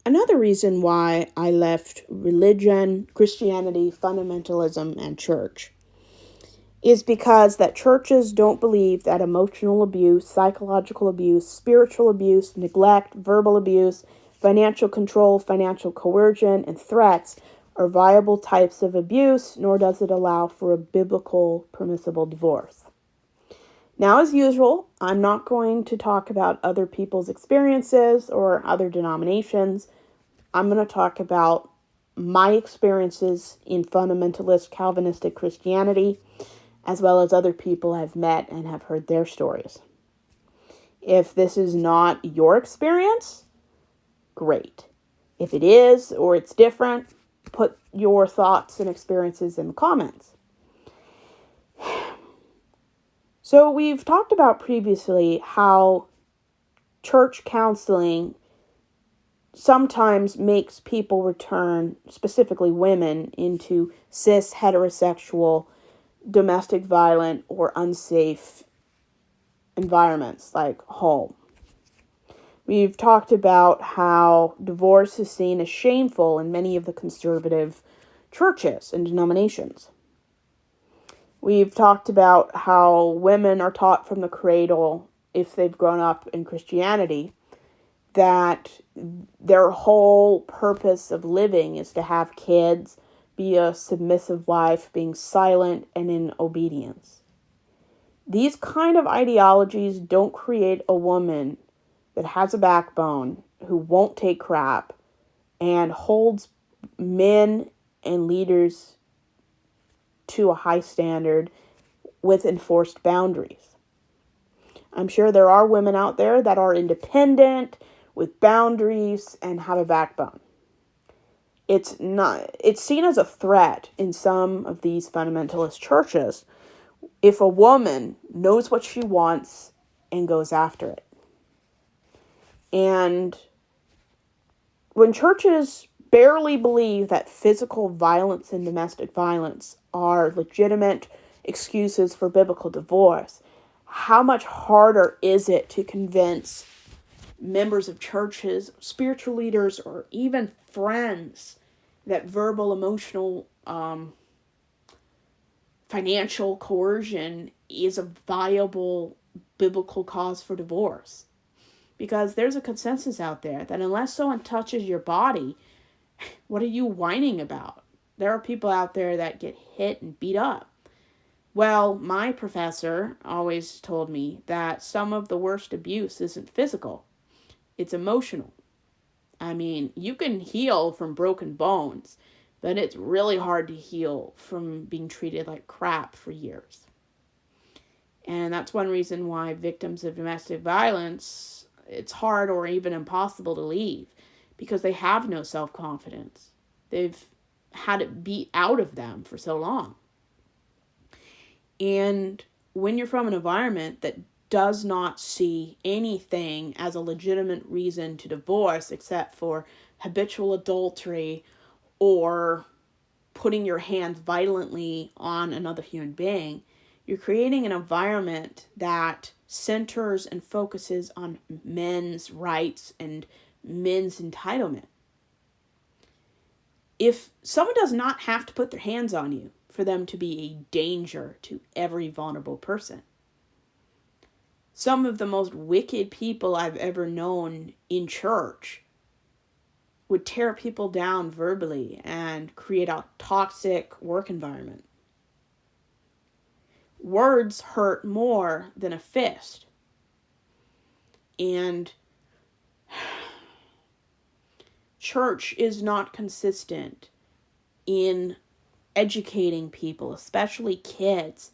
Another reason why I left religion, Christianity, fundamentalism, and church is because that churches don't believe that emotional abuse, psychological abuse, spiritual abuse, neglect, verbal abuse, financial control, financial coercion, and threats are viable types of abuse, nor does it allow for a biblical permissible divorce. Now, as usual, I'm not going to talk about other people's experiences or other denominations. I'm going to talk about my experiences in fundamentalist Calvinistic Christianity, as well as other people I've met and have heard their stories. If this is not your experience, great. If it is, or it's different, put your thoughts and experiences in the comments. So we've talked about previously how church counseling sometimes makes people return, specifically women, into cis heterosexual domestic violent or unsafe environments like home. We've talked about how divorce is seen as shameful in many of the conservative churches and denominations. We've talked about how women are taught from the cradle, if they've grown up in Christianity, that their whole purpose of living is to have kids, be a submissive wife, being silent and in obedience. These kind of ideologies don't create a woman that has a backbone, who won't take crap, and holds men and leaders to a high standard with enforced boundaries. I'm sure there are women out there that are independent, with boundaries, and have a backbone. It's seen as a threat in some of these fundamentalist churches if a woman knows what she wants and goes after it. And when churches barely believe that physical violence and domestic violence are legitimate excuses for biblical divorce, how much harder is it to convince members of churches, spiritual leaders, or even friends that verbal, emotional, financial coercion is a viable biblical cause for divorce? Because there's a consensus out there that unless someone touches your body, what are you whining about? There are people out there that get hit and beat up. Well, my professor always told me that some of the worst abuse isn't physical, it's emotional. I mean, you can heal from broken bones, but it's really hard to heal from being treated like crap for years. And that's one reason why victims of domestic violence, it's hard or even impossible to leave, because they have no self-confidence. They've had it beat out of them for so long. And when you're from an environment that does not see anything as a legitimate reason to divorce except for habitual adultery or putting your hands violently on another human being, you're creating an environment that centers and focuses on men's rights and men's entitlement. If someone does not have to put their hands on you for them to be a danger to every vulnerable person, some of the most wicked people I've ever known in church would tear people down verbally and create a toxic work environment. Words hurt more than a fist. And church is not consistent in educating people, especially kids,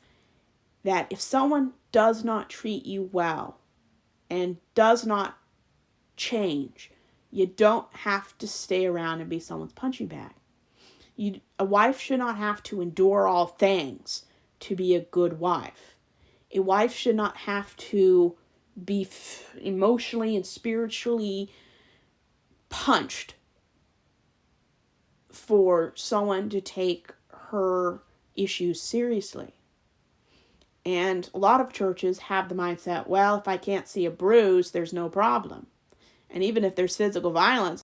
that if someone does not treat you well and does not change, you don't have to stay around and be someone's punching bag. A wife should not have to endure all things to be a good wife. A wife should not have to be emotionally and spiritually punched for someone to take her issues seriously. And a lot of churches have the mindset, well, if I can't see a bruise, there's no problem. And even if there's physical violence,